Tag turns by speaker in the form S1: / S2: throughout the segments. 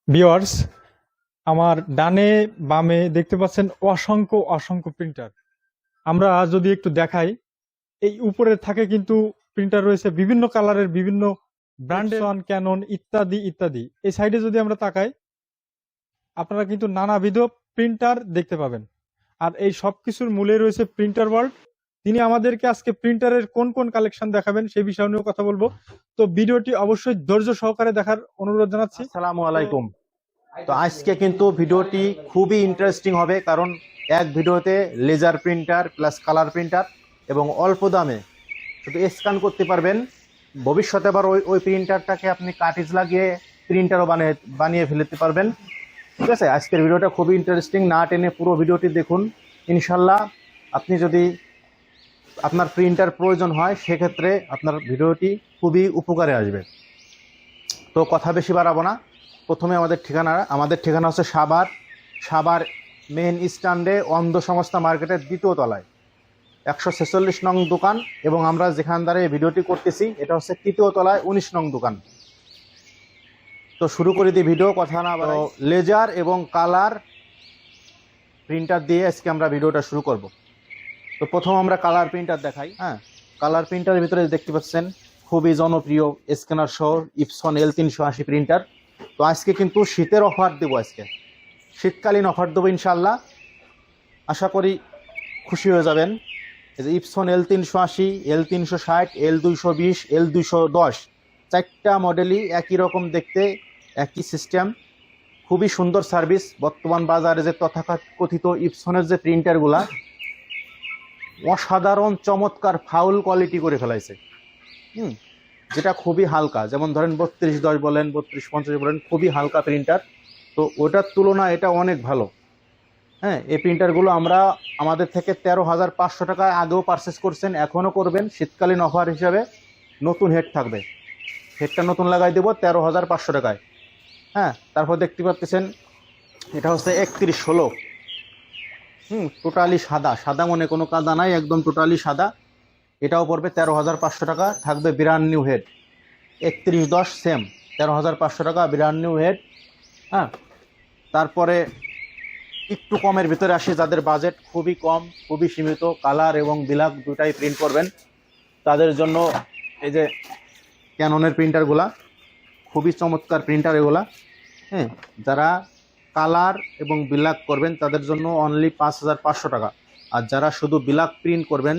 S1: Viewers, আমার ডানে বামে দেখতে পাচ্ছেন অসংখ্য অসংখ্য প্রিন্টার। আমরা যদি একটু দেখাই, এই উপরে থাকে কিন্তু প্রিন্টার রয়েছে বিভিন্ন কালারের, বিভিন্ন ব্র্যান্ডের, epson, ক্যানন ইত্যাদি ইত্যাদি। এই সাইডে যদি আমরা তাকাই, আপনারা কিন্তু নানাবিধ প্রিন্টার দেখতে পাবেন। আর এই সবকিছুর মূলে রয়েছে প্রিন্টার ওয়ার্ল্ড। তিনি আমাদেরকে আজকে প্রিন্টারের কোন কোন কালেকশন দেখাবেন সেই বিষয় নিয়েও কথা বলবো। তো ভিডিওটি অবশ্যই ধৈর্য সহকারে দেখার অনুরোধ জানাচ্ছি।
S2: আসসালামু আলাইকুম। তো আজকে কিন্তু ভিডিওটি খুবই ইন্টারেস্টিং হবে, কারণ এক ভিডিওতে laser printer plus colour printer এবং অল্প দামে শুধু স্ক্যান করতে পারবেন। ভবিষ্যতে আবার ওই প্রিন্টারটাকে আপনি কার্ট্রিজ লাগিয়ে প্রিন্টারও বানিয়ে ফেলতে পারবেন। ঠিক আছে, আজকের ভিডিওটা খুবই ইন্টারেস্টিং, না টেনে পুরো ভিডিওটি দেখুন। ইনশাল্লাহ আপনি যদি আপনার প্রিন্টার প্রয়োজন হয় সেক্ষেত্রে আপনার ভিডিওটি খুবই উপকারে আসবে। তো কথা বেশি বাড়াবো না, প্রথমে আমাদের ঠিকানা হচ্ছে সাভার মেন স্ট্যান্ডে অন্ধ সংস্থা মার্কেটের দ্বিতীয় তলায় 146 নং দোকান, এবং আমরা যেখান দ্বারা এই ভিডিওটি করতেছি এটা হচ্ছে তৃতীয় তলায় 19 নং দোকান। তো শুরু করে দিই ভিডিও, কথা না বাড়াই। লেজার এবং কালার প্রিন্টার দিয়ে আজকে আমরা ভিডিওটা শুরু করব। তো প্রথম আমরা কালার প্রিন্টার দেখাই। কালার প্রিন্টারের ভিতরে দেখতে পাচ্ছেন খুবই জনপ্রিয় স্ক্যানার সহ ইপসন L380 প্রিন্টার। তো আজকে কিন্তু শীতের অফার দেবো, আজকে শীতকালীন অফার দেবো ইনশাল্লাহ, আশা করি খুশি হয়ে যাবেন। এই যে Epson L380, L360, L220, L210 চারটা মডেলই একই রকম দেখতে, একই সিস্টেম, খুবই সুন্দর সার্ভিস। বর্তমান বাজারে যে তথাকথিত ইপসনের যে প্রিন্টারগুলা অসাধারণ চমৎকার ফাউল কোয়ালিটি করে ফেলাইছে, যেটা খুবই হালকা, যেমন ধরেন 3210 বলেন, 3250 বলেন, খুবই হালকা প্রিন্টার। তো ওটার তুলনায় এটা অনেক ভালো। এই প্রিন্টারগুলো আমরা আমাদের থেকে 13,500 টাকায় আগেও পারচেস করছেন, এখনও করবেন। শীতকালীন অফার হিসাবে নতুন হেড থাকবে, হেডটা নতুন লাগাই দেবো 13,500 টাকায়। তারপর দেখতে পাচ্ছেন এটা হচ্ছে 3116, টোটালি সাদা মনে কোনো কাদা নাই, একদম টোটালি সাদা। এটাও পড়বে 13,500 টাকা, থাকবে ব্র্যান্ড নিউ হেড। 3110 সেম 13,500 টাকা ব্র্যান্ড নিউ হেড। তারপরে একটু কমের ভিতরে আসি, যাদের বাজেট খুবই কম, খুবই সীমিত, কালার এবং ব্ল্যাক দুটাই প্রিন্ট করবেন, তাদের জন্য এই যে ক্যাননের প্রিন্টারগুলা, খুবই চমৎকার প্রিন্টার এগুলা। যারা কালার এবং ব্ল্যাক করবেন তাদের জন্য অনলি 5,500 টাকা। আর যারা শুধু ব্ল্যাক প্রিন্ট করবেন,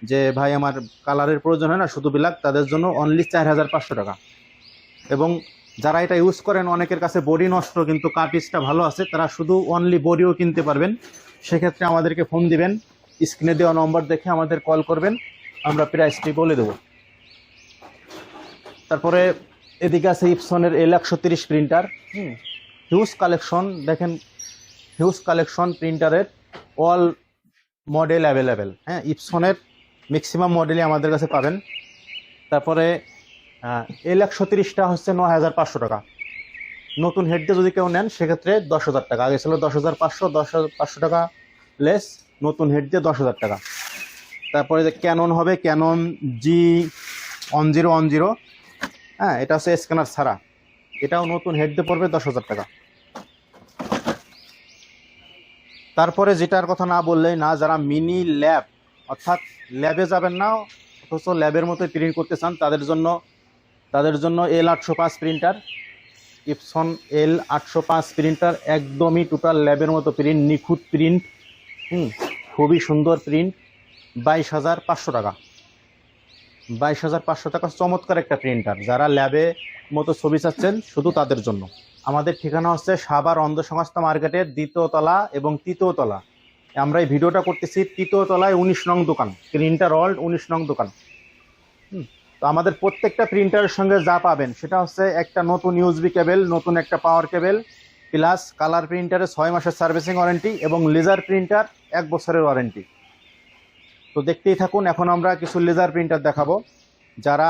S2: যে ভাই আমার কালারের প্রয়োজন হয় না, শুধু ব্ল্যাক, তাদের জন্য অনলি 4,500 টাকা। এবং যারা এটা ইউজ করেন, অনেকের কাছে বডি নষ্ট কিন্তু কার্ট্রিজটা ভালো আছে, তারা শুধু অনলি বডিও কিনতে পারবেন। সেক্ষেত্রে আমাদেরকে ফোন দিবেন, স্ক্রিনে দেওয়া নম্বর দেখে আমাদের কল করবেন, আমরা প্রাইসটি বলে দেব। তারপরে এদিকে আছে ইপসনের L130 প্রিন্টার। হিউজ কালেকশন, দেখেন হিউজ কালেকশন প্রিন্টারের, অল মডেল অ্যাভেলেবেল। ইপসনের ম্যাক্সিমাম মডেলই আমাদের কাছে পাবেন। তারপরে L130টা হচ্ছে 9,500 টাকা। নতুন হেড দিয়ে যদি কেউ নেন সেক্ষেত্রে 10,000 টাকা, আগে ছিল 10,500, 10,500 টাকা লেস, নতুন হেড দিয়ে 10,000 টাকা। তারপরে যে ক্যানন হবে, ক্যানন G1010, এটা হচ্ছে স্ক্যানার ছাড়া, এটাও নতুন হেড দিয়ে পড়বে 10,000 টাকা। তারপরে যেটার কথা না বললেই না, যারা মিনি ল্যাব, অর্থাৎ ল্যাবে যাবেন না অথচ ল্যাবের মতো প্রিন্ট করতে চান, তাদের জন্য L805 printer, Epson L805 printer, একদমই টোটাল ল্যাবের মতো প্রিন্ট, নিখুঁত প্রিন্ট, খুবই সুন্দর প্রিন্ট। 22,500 টাকা, 22,500 টাকা, চমৎকার একটা প্রিন্টার। যারা ল্যাবে মতো ছবি চাচ্ছেন শুধু তাদের জন্য। আমাদের ঠিকানা হচ্ছে সাভার অন্ধ সংস্থা মার্কেটের দ্বিতীয় তলা এবং তৃতীয় তলা। আমরা এই ভিডিওটা করতেছি তৃতীয় তলায় 19 নং দোকান, প্রিন্টার ওয়ার্ল্ড 19 নং দোকান। তো আমাদের প্রত্যেকটা প্রিন্টারের সঙ্গে যা পাবেন সেটা হচ্ছে একটা নতুন ইউএসবি কেবল, নতুন একটা পাওয়ার কেবল, প্লাস কালার প্রিন্টারে 6 মাসের সার্ভিসিং ওয়ারেন্টি এবং লেজার প্রিন্টার 1 বছরের ওয়ারেন্টি। তো দেখতেই থাকুন, এখন আমরা কিছু লেজার প্রিন্টার দেখাবো। যারা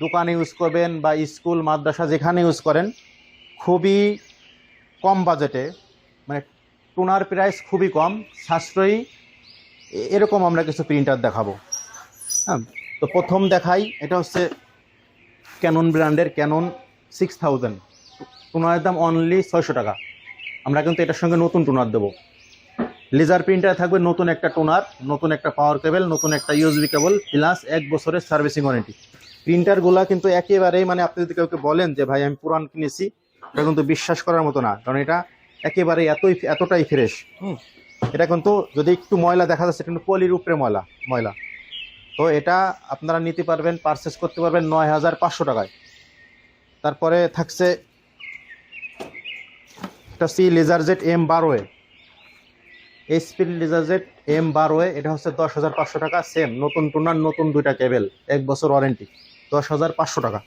S2: দোকানে ইউজ করবেন বা স্কুল মাদ্রাসা যেখানে ইউজ করেন, খুবই কম বাজেটে, মানে টোনার প্রাইস খুবই কম, সাশ্রয়ী, এরকম আমরা কিছু প্রিন্টার দেখাবো। তো প্রথম দেখাই, এটা হচ্ছে ক্যানন ব্র্যান্ডের ক্যানন 6000, টোনারের দাম অনলি 600 টাকা। আমরা কিন্তু এটার সঙ্গে নতুন টোনার দেবো। লেজার প্রিন্টারে থাকবে নতুন একটা টোনার, নতুন একটা পাওয়ার কেবল, নতুন একটা ইউএসবি কেবল, প্লাস 1 বছরের সার্ভিসিং ওয়ারেন্টি। প্রিন্টারগুলা কিন্তু একেবারেই মানে আপনি যদি কাউকে বলেন যে ভাই আমি পুরান কিনেছি, এটা কিন্তু বিশ্বাস করার মতো না, কারণ এটা একেবারেই এতটাই ফ্রেশ। এটা কিন্তু যদি একটু ময়লা দেখা যাচ্ছে, কিন্তু পলির উপরে ময়লা। তো এটা আপনারা নিতে পারবেন, পারচেস করতে পারবেন 9500 টাকায়। তারপরে থাকছে এটা হচ্ছে লেজার জেট M12, এইচপির লেজার জেট M12, এটা হচ্ছে 10,500 টাকা। সেম নতুন টোনার, নতুন 2টা কেবল, 1 বছর ওয়ারেন্টি, 10,500 টাকা।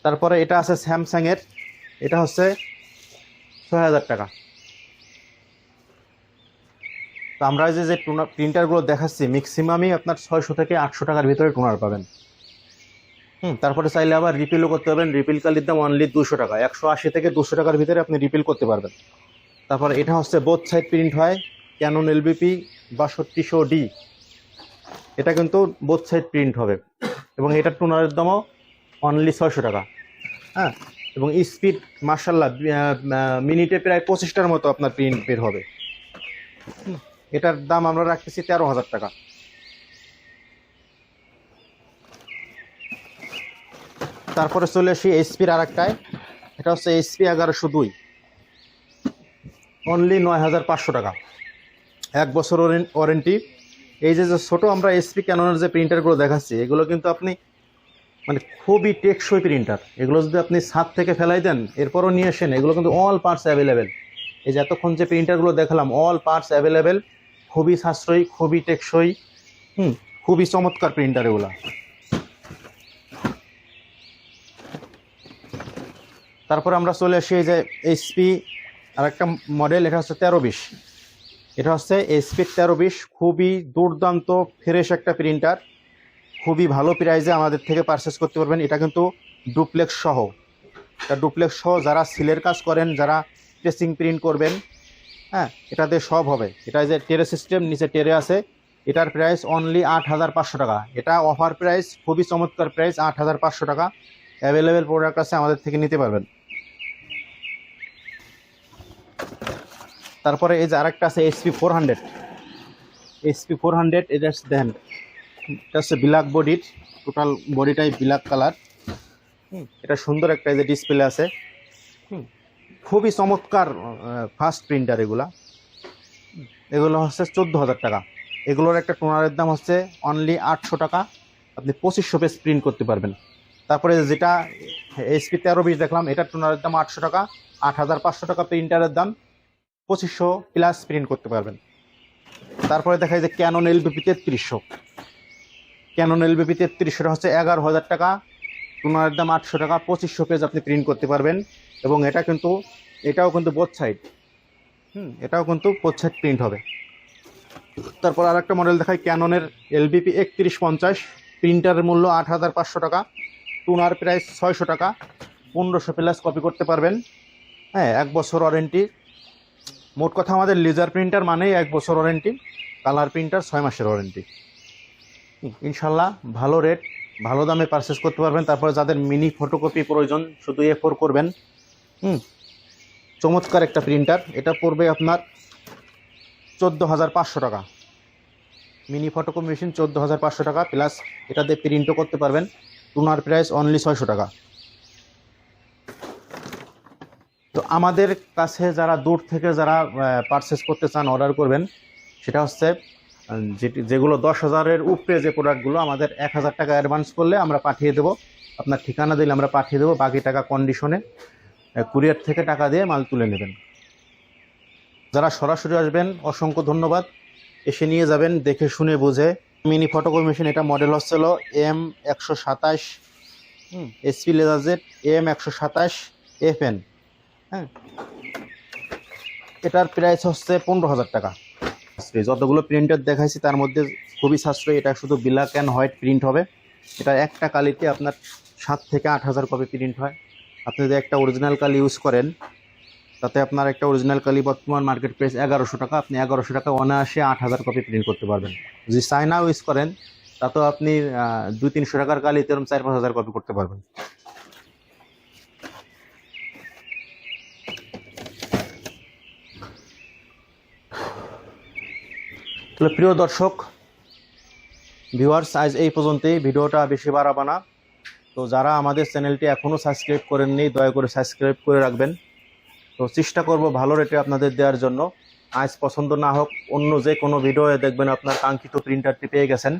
S2: তারপরে এটা আছে স্যামসাং এর, এটা হচ্ছে 6,000 টাকা। তো আমরা যে টোনার প্রিন্টারগুলো দেখাচ্ছি ম্যাক্সিমামই আপনার 600 থেকে 800 টাকার ভিতরে টোনার পাবেন। তারপরে চাইলে আবার রিপিলও করতে পারবেন। রিপিল কালির দাম অনলি 200 টাকা, 180 থেকে 200 টাকার ভিতরে আপনি রিপিল করতে পারবেন। তারপরে এটা হচ্ছে বোথ সাইড প্রিন্ট হয়, ক্যানন LBP 6200D, এটা কিন্তু বোথ সাইড প্রিন্ট হবে এবং এটার টোনারের দামও অনলি 600 টাকা। হ্যাঁ, এবং স্পিড মার্শাল্লাহ মিনিটে প্রায় 25টার মতো আপনার প্রিন্ট বের হবে। এটার দাম আমরা রাখতেছি 13,000 টাকা। তারপরে চলে আসি এইচপির আরেকটায়, এটা হচ্ছে HP 1102, অনলি 9,500 টাকা, 1 বছর ওয়ারেন্টি। এই যে ছোট আমরা SP ক্যাননের যে প্রিন্টারগুলো দেখাচ্ছি, এগুলো কিন্তু আপনি মানে খুবই টেকসই প্রিন্টার। এগুলো যদি আপনি ছাদ থেকে ফেলাই দেন, এরপরও নিয়ে আসেন, এগুলো কিন্তু অল পার্টস অ্যাভেলেবেল। এই যে এতক্ষণ যে প্রিন্টারগুলো দেখালাম, অল পার্টস অ্যাভেলেবেল, খুবই সাশ্রয়ী, খুবই টেকসই, খুবই চমৎকার প্রিন্টার এগুলা। তারপর আমরা চলে আসি এই যে HP আরেকটা মডেল, এটা হচ্ছে 1320, এটা হচ্ছে HP 1320, খুবই দুর্দান্ত ফ্রেশ একটা প্রিন্টার, খুবই ভালো প্রাইসে আমাদের থেকে পারচেস করতে পারবেন। এটা কিন্তু ডুপ্লেক্স সহ, এটা ডুপ্লেক্স সহ যারা সিলের কাজ করেন, যারা ট্রেসিং প্রিন্ট করবেন, হ্যাঁ এটাতে সব হবে। এটা যে টেরে সিস্টেম, নিচে টেরে আছে। এটার প্রাইস অনলি 8,500 টাকা। এটা অফার প্রাইস, খুবই চমৎকার প্রাইস, 8,500 টাকা। অ্যাভেলেবেল প্রোডাক্ট আছে, আমাদের থেকে নিতে পারবেন। তারপরে এই যে আরেকটা আছে HP 400, এটা দেখেন, এটা হচ্ছে ব্ল্যাক বডির, টোটাল বডিটাই ব্ল্যাক কালার। এটা সুন্দর একটা এই যে ডিসপ্লে আছে। খুবই চমৎকার ফাস্ট প্রিন্টার এগুলো হচ্ছে 14,000 টাকা। এগুলোর একটা টোনারের দাম হচ্ছে অনলি 800 টাকা, আপনি 2500 পেজ প্রিন্ট করতে পারবেন। তারপরে যেটা HP 1320 দেখলাম, এটার টোনারের দাম 800 টাকা, 8,500 টাকা প্রিন্টারের দাম, 2500 প্লাস প্রিন্ট করতে পারবেন। তারপরে দেখা যায় যে ক্যানন LBP 3300, ক্যানন LBP 3300 হচ্ছে 11,000 টাকা, টোনারের দাম 800 টাকা, 2500 পেজ আপনি প্রিন্ট করতে পারবেন। এবং এটাও কিন্তু বোথ সাইড, এটাও কিন্তু বোথ সাইড প্রিন্ট হবে। তারপর আরেকটা মডেল দেখাই, ক্যাননের LBP 3150, প্রিন্টারের মূল্য 8,500 টাকা, টোনার প্রাইস 600 টাকা, 1500 প্লাস কপি করতে পারবেন। হ্যাঁ, 1 বছর ওয়ারেন্টি। মোট কথা আমাদের লেজার প্রিন্টার মানেই 1 বছর ওয়ারেন্টি, কালার প্রিন্টার 6 মাসের ওয়ারেন্টি। ইনশাল্লাহ ভালো রেট, ভালো দামে পারচেস করতে পারবেন। তারপরে যাদের মিনি ফটোকপি প্রয়োজন, শুধু A4 করবেন। চমৎকার একটা প্রিন্টার, এটা পড়বে আপনার 14,500 টাকা। মিনি ফটোকপি মেশিন 14,500 টাকা, প্লাস এটাতে প্রিন্টও করতে পারবেন। টোনার প্রাইস অনলি 600 টাকা। তো আমাদের কাছে যারা দূর থেকে যারা পারচেস করতে চান, অর্ডার করবেন, সেটা হচ্ছে যেগুলো 10,000-এর উপরে যে প্রোডাক্টগুলো, আমাদের 1,000 টাকা অ্যাডভান্স করলে আমরা পাঠিয়ে দেবো। আপনার ঠিকানা দিলে আমরা পাঠিয়ে দেবো, বাকি টাকা কন্ডিশনে কুরিয়ার থেকে টাকা দিয়ে মাল তুলে নেবেন। যারা সরাসরি আসবেন, অসংখ্য ধন্যবাদ, এসে নিয়ে যাবেন দেখে শুনে বুঝে। মিনি ফটোকপি মেশিন, এটা মডেল হচ্ছিল M127, HP laser jet M127 FN। হ্যাঁ, এটার প্রাইস হচ্ছে 15,000 টাকা। যতগুলো প্রিন্টার দেখাইছি তার মধ্যে খুবই সাশ্রয়ী। এটা শুধু ব্ল্যাক অ্যান্ড হোয়াইট প্রিন্ট হবে। এটা একটা কালিতে আপনার 7 থেকে 8,000 কপি প্রিন্ট হয়। আপনি যদি একটা অরিজিনাল কালি ইউজ করেন, তাতে আপনার একটা অরিজিনাল কালি বর্তমান মার্কেট প্রাইস 1100 টাকা, আপনি 1100 টাকা অনায়াসে 8,000 কপি প্রিন্ট করতে পারবেন। যদি চায়না ইউজ করেন, তাতেও আপনি 200-300 টাকার কালিতে এরকম 4-5,000 কপি করতে পারবেন। তাহলে প্রিয় দর্শক ভিউয়ার্স, আজ এই পর্যন্তই, ভিডিওটা বেশি বাড়াবো না। তো যারা আমাদের চ্যানেলটি এখনও সাবস্ক্রাইব করেননি দয়া করে সাবস্ক্রাইব করে রাখবেন। তো চেষ্টা করব ভালো রেটে আপনাদের দেওয়ার জন্য। আজ পছন্দ না হোক অন্য যে কোনো ভিডিওয়ে দেখবেন আপনার কাঙ্ক্ষিত প্রিন্টারটি পেয়ে গেছেন।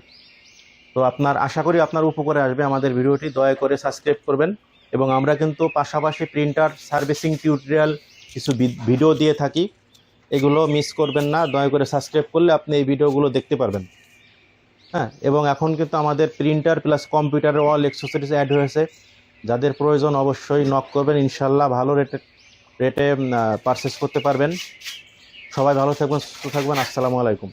S2: তো আশা করি আপনার উপকারে আসবে আমাদের ভিডিওটি, দয়া করে সাবস্ক্রাইব করবেন। এবং আমরা কিন্তু পাশাপাশি প্রিন্টার সার্ভিসিং টিউটোরিয়াল কিছু ভিডিও দিয়ে থাকি, এগুলো মিস করবেন না। দয়া করে সাবস্ক্রাইব করলে আপনি এই ভিডিওগুলো দেখতে পারবেন। হ্যাঁ, এবং এখন কিন্তু আমাদের প্রিন্টার প্লাস কম্পিউটারের অল অ্যাক্সেসরিজ অ্যাড হয়েছে। যাদের প্রয়োজন অবশ্যই নক করবেন, ইনশাল্লাহ ভালো রেটে পারচেস করতে পারবেন। সবাই ভালো থাকবেন, সুস্থ থাকবেন। আসসালামু আলাইকুম।